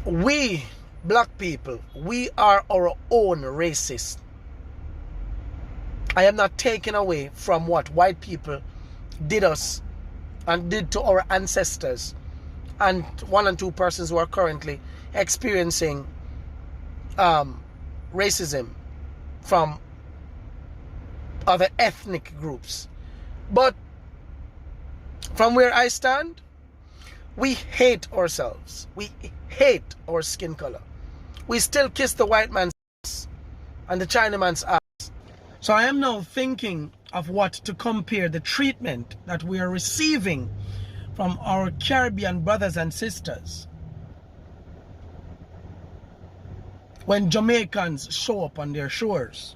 We, black people, we are our own racist. I am not taking away from what white people did us and did to our ancestors and one and two persons who are currently experiencing racism from other ethnic groups. But from where I stand, we hate ourselves. We hate our skin color. We still kiss the white man's ass and the Chinaman's ass. So I am now thinking of what to compare the treatment that we are receiving from our Caribbean brothers and sisters when Jamaicans show up on their shores.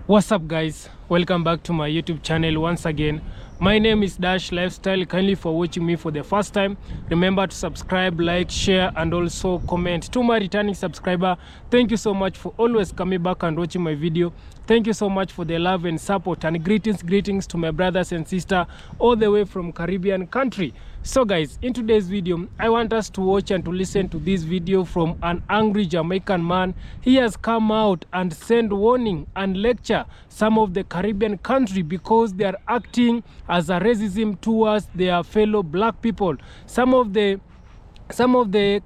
What's up, guys? Welcome back to my YouTube channel once again. My name is Dash Lifestyle. Kindly for watching me for the first time, remember to subscribe, like, share and also comment. To my returning subscriber, thank you so much for always coming back and watching my video. Thank you so much for the love and support, and greetings to my brothers and sisters all the way from Caribbean country. So guys, in today's video, I want us to watch and to listen to this video from an angry Jamaican man. He has come out and sent warning and lecture some of the Caribbean country because they are acting as a racism towards their fellow black people. Some of the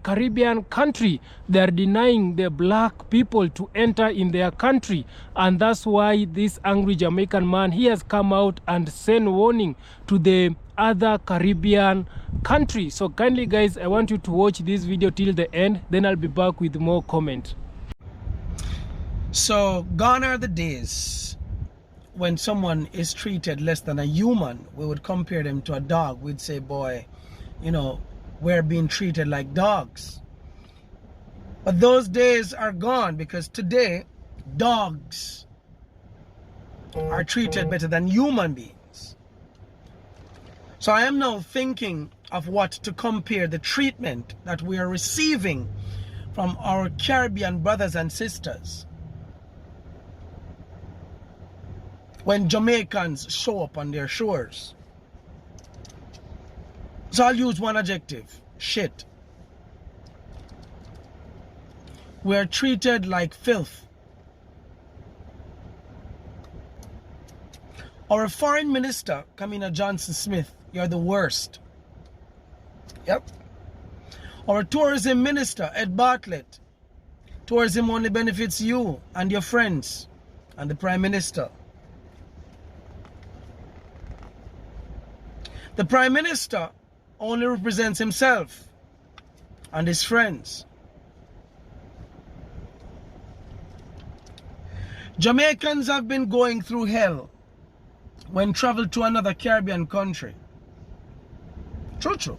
Caribbean country, they are denying the black people to enter in their country, and that's why this angry Jamaican man, he has come out and sent warning to the other Caribbean country. So kindly guys, I want you to watch this video till the end, then I'll be back with more comment. So gone are the days when someone is treated less than a human. We would compare them to a dog. We'd say, boy, you know, we're being treated like dogs. But those days are gone, because today dogs are treated better than human beings. So I am now thinking of what to compare the treatment that we are receiving from our Caribbean brothers and sisters when Jamaicans show up on their shores. So I'll use one adjective: shit. We are treated like filth. Our foreign minister, Kamina Johnson-Smith, you're the worst. Yep. Our tourism minister, Ed Bartlett, tourism only benefits you and your friends and the prime minister. The prime minister only represents himself and his friends. Jamaicans have been going through hell when travel to another Caribbean country. True.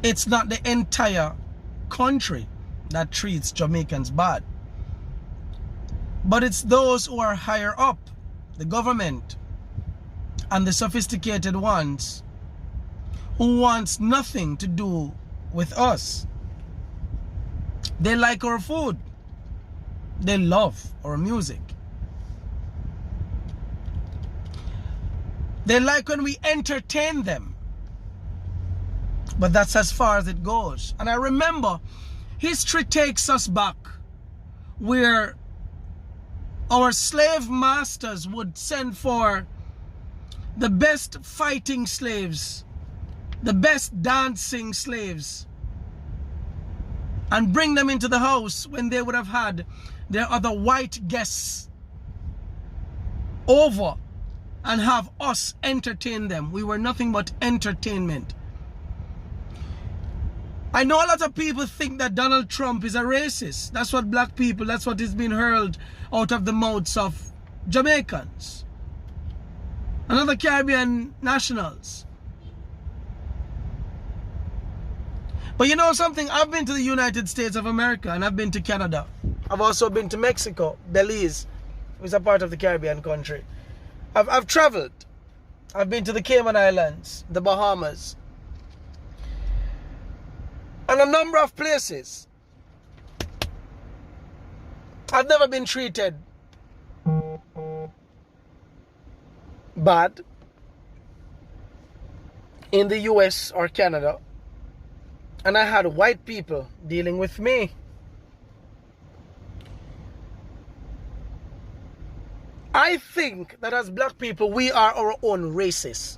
It's not the entire country that treats Jamaicans bad, but it's those who are higher up, the government and the sophisticated ones, who wants nothing to do with us. They like our food. They love our music. They like when we entertain them. But that's as far as it goes. And I remember history takes us back where our slave masters would send for the best fighting slaves, the best dancing slaves, and bring them into the house when they would have had their other white guests over and have us entertain them. We were nothing but entertainment. I know a lot of people think that Donald Trump is a racist. That's what black people, that's what is being hurled out of the mouths of Jamaicans and other Caribbean nationals. But you know something? I've been to the United States of America and I've been to Canada. I've also been to Mexico, Belize, which is a part of the Caribbean country. I've traveled. I've been to the Cayman Islands, the Bahamas, and a number of places. I've never been treated bad in the US or Canada. and I had white people dealing with me. I think that as black people, we are our own racists.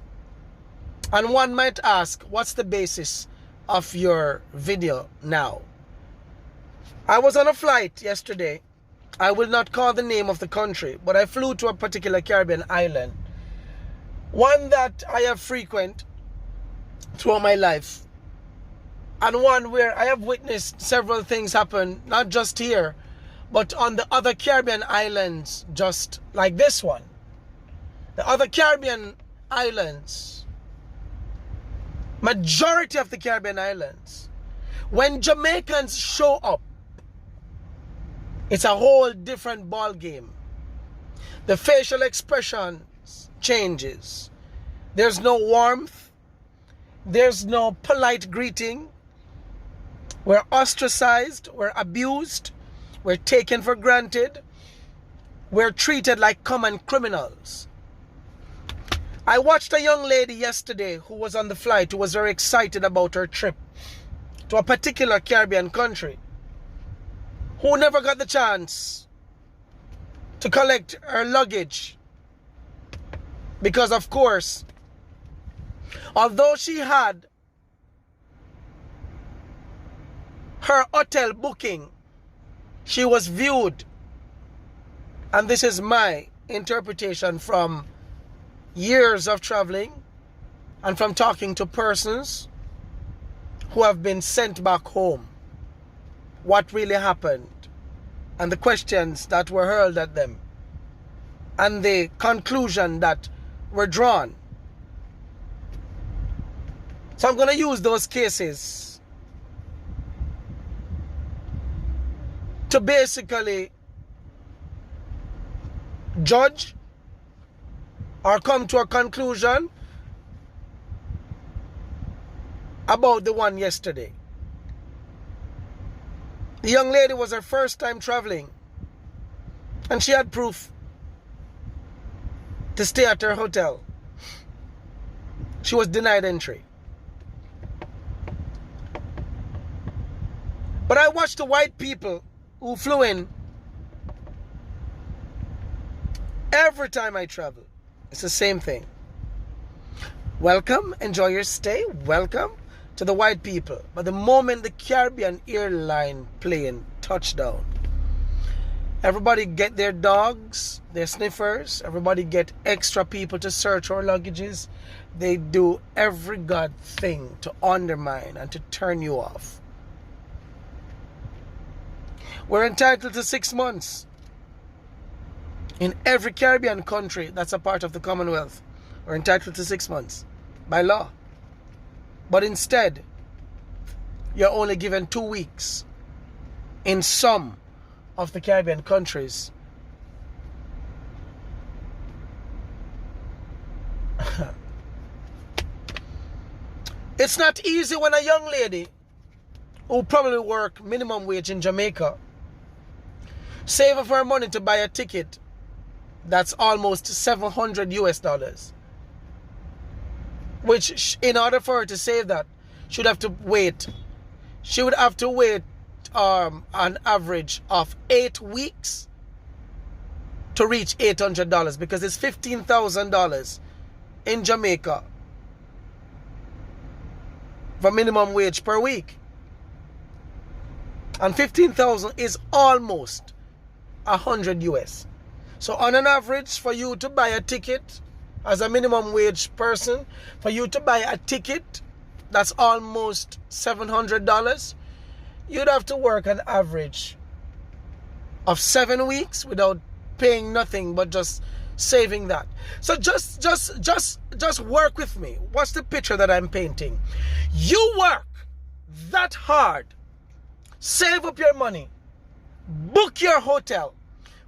And one might ask, what's the basis of your video now? I was on a flight yesterday. I will not call the name of the country, but I flew to a particular Caribbean island. One that I have frequented throughout my life. And one where I have witnessed several things happen, not just here, but on the other Caribbean islands, just like this one. The other Caribbean islands, majority of the Caribbean islands, when Jamaicans show up, it's a whole different ball game. The facial expressions changes. There's no warmth. There's no polite greeting. We're ostracized. We're abused. We're taken for granted. We're treated like common criminals. I watched a young lady yesterday who was on the flight who was very excited about her trip to a particular Caribbean country, who never got the chance to collect her luggage because, of course, although she had her hotel booking, she was viewed, and this is my interpretation from years of traveling and from talking to persons who have been sent back home, what really happened and the questions that were hurled at them and the conclusion that were drawn. So I'm going to use those cases to basically judge or come to a conclusion about the one yesterday. The young lady was her first time traveling, and she had proof to stay at her hotel. She was denied entry. But I watched the white people who flew in every time I travel. It's the same thing. Welcome, enjoy your stay, welcome to the white people. But the moment the Caribbean airline plane touched down, everybody get their dogs, their sniffers, everybody get extra people to search our luggages. They do every god thing to undermine and to turn you off. We're entitled to 6 months in every Caribbean country that's a part of the Commonwealth. We're entitled to 6 months by law. But instead, you're only given 2 weeks in some of the Caribbean countries. It's not easy when a young lady who probably work minimum wage in Jamaica save up her money to buy a ticket that's almost $700 US, which in order for her to save that, she would have to wait an average of 8 weeks to reach $800, because it's $15,000 in Jamaica for minimum wage per week, and 15,000 is almost 100 US. So on an average, for you to buy a ticket as a minimum wage person, for you to buy a ticket that's almost $700, you'd have to work an average of 7 weeks without paying nothing but just saving that. So just work with me. What's the picture that I'm painting? You work that hard, save up your money, book your hotel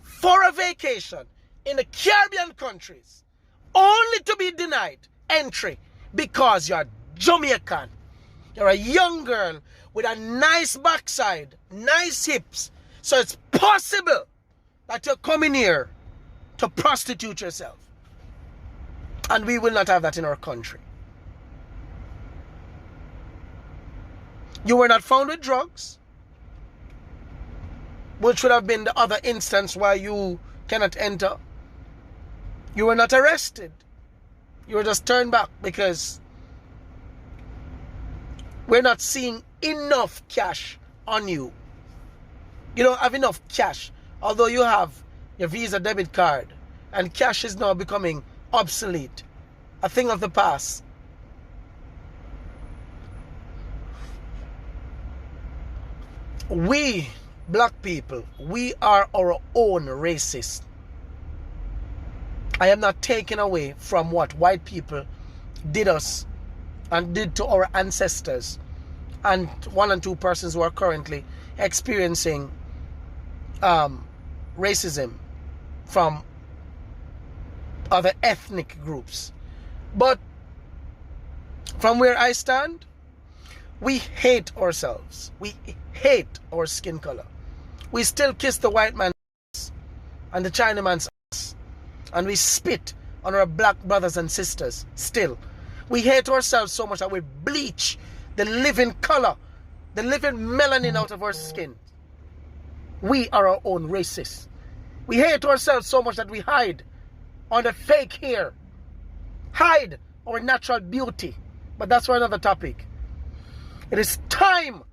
for a vacation in the Caribbean countries, only to be denied entry because you're Jamaican. You're a young girl with a nice backside, nice hips. So it's possible that you're coming here to prostitute yourself. And we will not have that in our country. You were not found with drugs, which would have been the other instance why you cannot enter. You were not arrested. You were just turned back because we're not seeing enough cash on you. You don't have enough cash, although you have your Visa debit card, and cash is now becoming obsolete, a thing of the past. We, black people, we are our own racists. I am not taking away from what white people did us and did to our ancestors, and 1 and 2 persons who are currently experiencing racism from other ethnic groups. But from where I stand, we hate ourselves. We hate our skin color. We still kiss the white man's ass and the Chinaman's ass, and we spit on our black brothers and sisters still. We hate ourselves so much that we bleach the living color, the living melanin out of our skin. We are our own racists. We hate ourselves so much that we hide on the fake hair, hide our natural beauty. But that's for another topic. It is time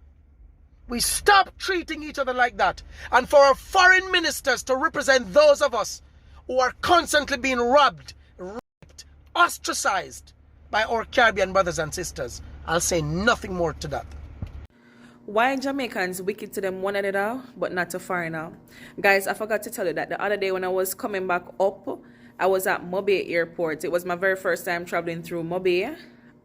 we stop treating each other like that, and for our foreign ministers to represent those of us who are constantly being robbed, raped, ostracized by our Caribbean brothers and sisters. I'll say nothing more to that. Why Jamaicans wicked to them one another, but not to foreigner? Guys, I forgot to tell you that the other day when I was coming back up, I was at Mobay Airport. It was my very first time traveling through Mobay,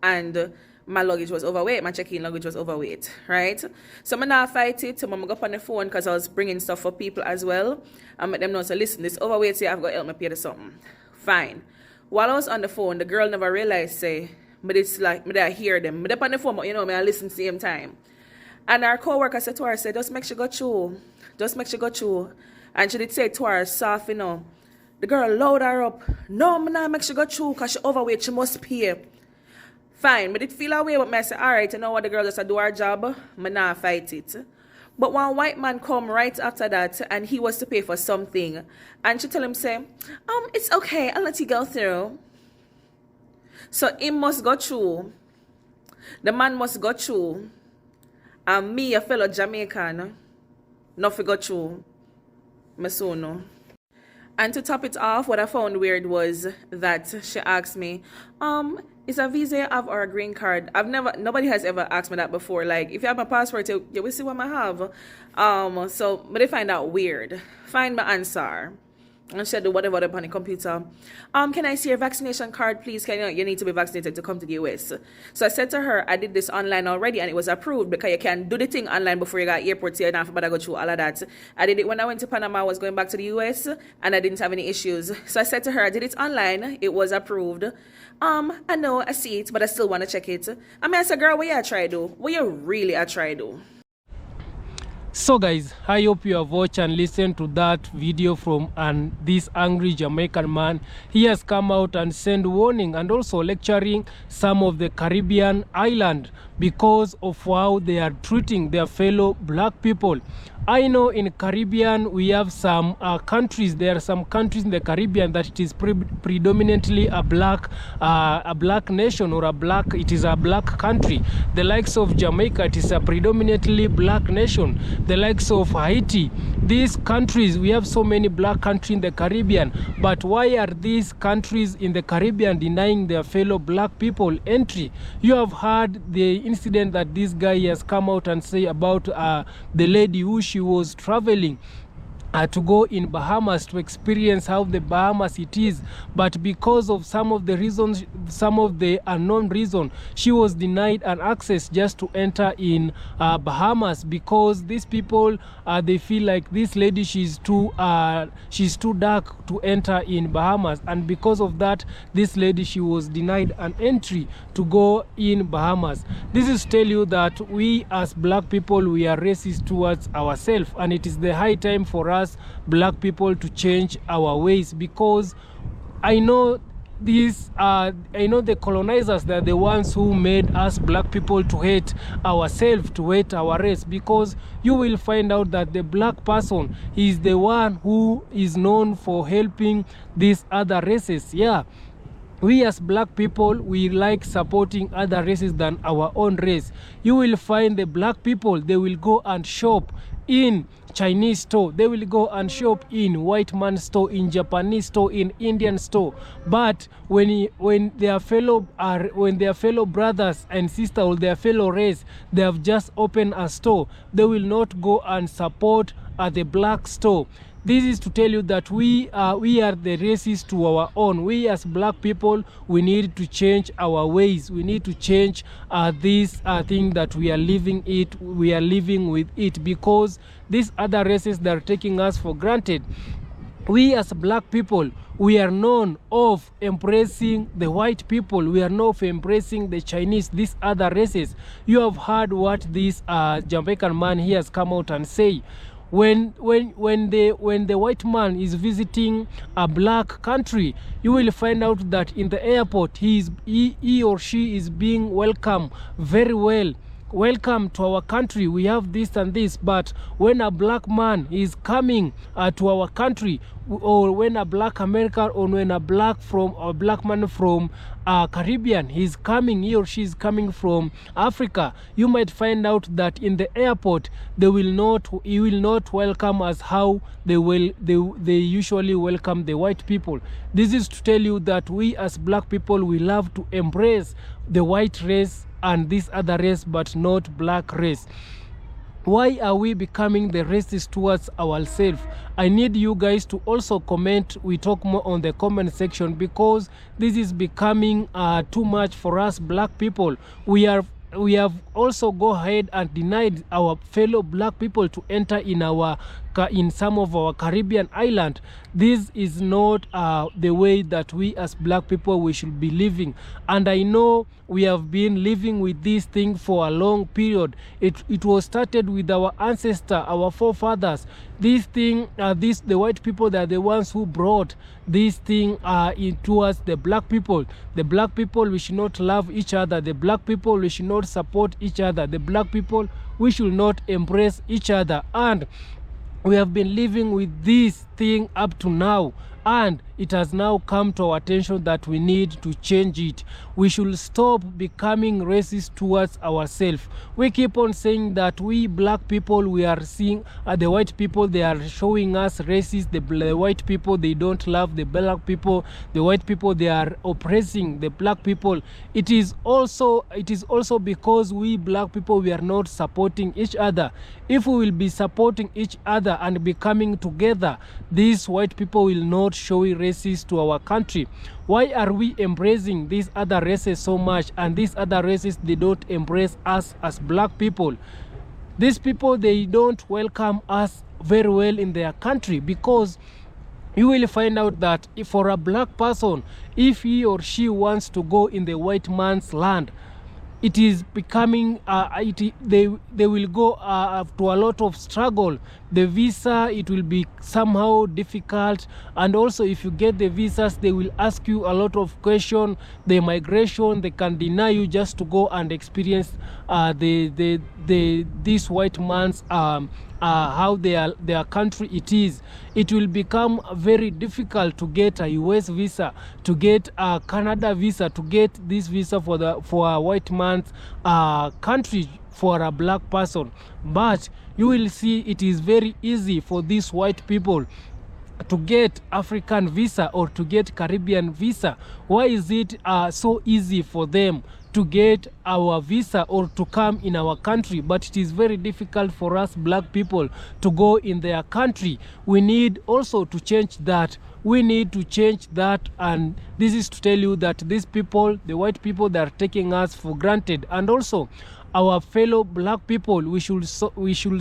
and my luggage was overweight. My check-in luggage was overweight, right? So I'm not fight it. So I'm go up on the phone because I was bringing stuff for people as well. I let them know, so listen, this overweight, say I've got to help me pay the something. Fine. While I was on the phone, the girl never realized, say, but it's like, I hear them. But on the phone, but you know, I listen same time. And our co-worker said to her, said, just make sure go through. Just make sure go through. And she did say to her, soft, you know. The girl load her up. No, I'm not make sure go through because she overweight, she must pay. Fine, but it feel away, but I say, all right, you know what, the girl just do her job, I not fight it. But one white man come right after that, and he was to pay for something. And she tell him, say, it's okay, I'll let you go through. So he must go through. The man must go through. And me, a fellow Jamaican, not go through. My son. And to top it off, what I found weird was that she asked me, is a visa you have or a green card? Nobody has ever asked me that before. Like, if you have my passport, you will see what I have. So, but they find out weird. Find my answer. And she do whatever upon the computer. Can I see your vaccination card, please? You need to be vaccinated to come to the US. So I said to her, I did this online already and it was approved because you can do the thing online before you got airport, so you don't have to go through all of that. I did it when I went to Panama. I was going back to the US and I didn't have any issues. So I said to her, I did it online. It was approved. I know, I see it, but I still want to check it. I said, girl, what you try do? What you really try do? So guys, I hope you have watched and listened to that video from this angry Jamaican man. He has come out and sent warning and also lecturing some of the Caribbean island because of how they are treating their fellow black people. I know in Caribbean we have some countries. There are some countries in the Caribbean that it is predominantly a black nation, or it is a black country. The likes of Jamaica, it is a predominantly black nation. The likes of Haiti, these countries, we have so many black countries in the Caribbean. But why are these countries in the Caribbean denying their fellow black people entry? You have heard the incident that this guy has come out and say about the lady who she was traveling to go in Bahamas to experience how the Bahamas it is, but because of some of the reasons, some of the unknown reason, she was denied an access just to enter in Bahamas, because these people they feel like this lady, she's too dark to enter in Bahamas, and because of that this lady, she was denied an entry to go in Bahamas. This is to tell you that we as black people, we are racist towards ourselves, and it is the high time for us black people to change our ways, because I know these I know the colonizers, they're the ones who made us black people to hate ourselves, to hate our race, because you will find out that the black person is the one who is known for helping these other races. Yeah, we as black people, we like supporting other races than our own race. You will find the black people, they will go and shop in Chinese store, they will go and shop in white man store, in Japanese store, in Indian store. But when their fellow brothers and sisters or their fellow race, they have just opened a store, they will not go and support the black store. This is to tell you that we are the racist to our own. We as black people, we need to change our ways. We need to change this thing that we are living with it, because these other races, that are taking us for granted. We as black people, we are known of embracing the white people. We are known for embracing the Chinese, these other races. You have heard what this Jamaican man he has come out and say. When the white man is visiting a black country, you will find out that in the airport he or she is being welcomed very well. Welcome to our country, we have this and this. But when a black man is coming to our country, or when a black American, or when a black man from Caribbean, he or she is coming from Africa, you might find out that in the airport he will not welcome as how they usually welcome the white people. This is to tell you that we as black people, we love to embrace the white race and this other race, but not black race. Why are we becoming the racist towards ourselves? I need you guys to also comment. We talk more on the comment section, because this is becoming too much for us black people. We have also go ahead and denied our fellow black people to enter in some of our Caribbean island. This is not the way that we as black people we should be living. And I know we have been living with this thing for a long period. It was started with our ancestor, our forefathers. This thing, the white people, they are the ones who brought this thing towards the black people. The black people, we should not love each other. The black people, we should not support each other. The black people, we should not embrace each other. And we have been living with this thing up to now, and it has now come to our attention that we need to change it. We should stop becoming racist towards ourselves. We keep on saying that we black people, we are seeing the white people, they are showing us racist. The white people, they don't love the black people. The white people, they are oppressing the black people. It is also because we black people, we are not supporting each other. If we will be supporting each other and becoming together, these white people will not show racist to our country. Why are we embracing these other races so much, and these other races, they don't embrace us as black people? These people, they don't welcome us very well in their country, because you will find out that if for a black person, if he or she wants to go in the white man's land, it is becoming they will go to a lot of struggle. The visa, it will be somehow difficult, and also if you get the visas, they will ask you a lot of questions. The migration, they can deny you just to go and experience this white man's how their country it is. It will become very difficult to get a US visa, to get a Canada visa, to get this visa for a white man's country for a black person. But you will see it is very easy for these white people to get African visa or to get Caribbean visa. Why is it so easy for them to get our visa or to come in our country, but it is very difficult for us black people to go in their country? We need also to change that. We need to change that, and this is to tell you that these people, the white people, they are taking us for granted. And also our fellow black people, we should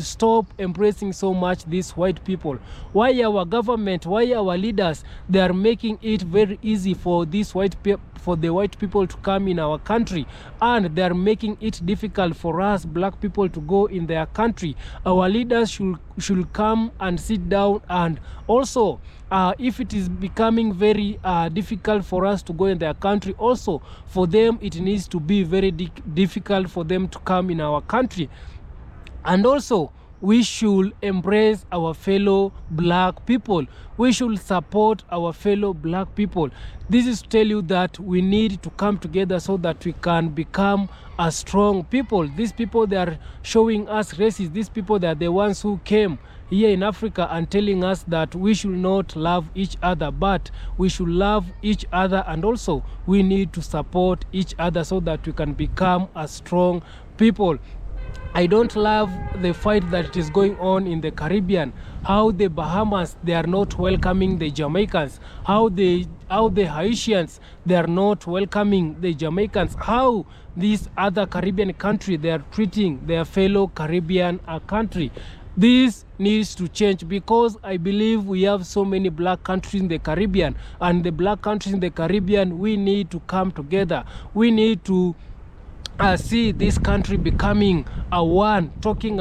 stop embracing so much these white people. Why our government, why our leaders, they are making it very easy for these white for the white people to come in our country, and they are making it difficult for us black people to go in their country. Our leaders should come and sit down, and also if it is becoming very difficult for us to go in their country, also for them it needs to be very difficult for them to come in our country. And also we should embrace our fellow black people. We should support our fellow black people. This is to tell you that we need to come together so that we can become a strong people. These people, they are showing us racist. These people, they are the ones who came here in Africa and telling us that we should not love each other, but we should love each other, and also we need to support each other so that we can become a strong people. I don't love the fight that is going on in the Caribbean, how the Bahamas, they are not welcoming the Jamaicans, how the Haitians, they are not welcoming the Jamaicans, how these other Caribbean country, they are treating their fellow Caribbean country. This needs to change, because I believe we have so many black countries in the Caribbean, and the black countries in the Caribbean, we need to come together. We need to see this country becoming a one, talking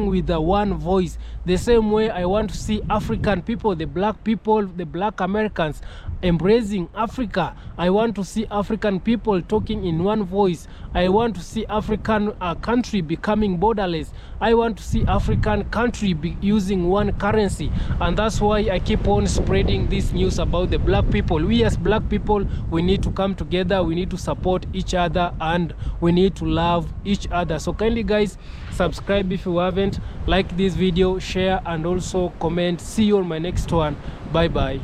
with a one voice. The same way I want to see African people, the black Americans, embracing Africa. I want to see African people talking in one voice. I want to see African country becoming borderless. I want to see African country using one currency. And that's why I keep on spreading this news about the black people. We as black people, we need to come together, we need to support each other, and we need to love each other. So kindly guys, subscribe if you haven't, like this video, share, and also comment. See you on my next one. Bye bye.